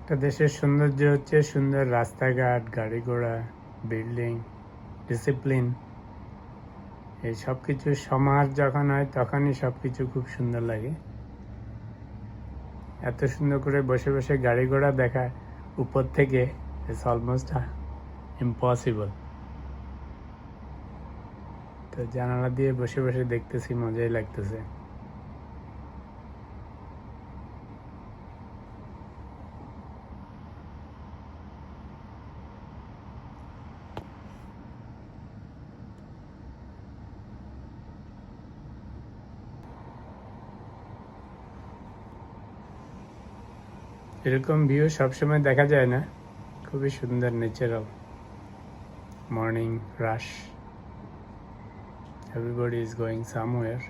একটা দেশের সৌন্দর্য হচ্ছে সুন্দর রাস্তাঘাট, গাড়ি ঘোড়া, বিল্ডিং, ডিসিপ্লিন। এই সব কিছুর সমাহার যখন হয় তখনই সব কিছু খুব সুন্দর লাগে। এত সুন্দর করে বসে বসে গাড়ি ঘোড়া দেখা উপর থেকে ইটস অলমোস্ট ইম্পসিবল। তো জানালা দিয়ে বসে বসে দেখতেছি, মজাই লাগতেছে। এরকম ভিউ সবসময় দেখা যায় না, খুবই সুন্দর natural. Morning rush, everybody is going somewhere.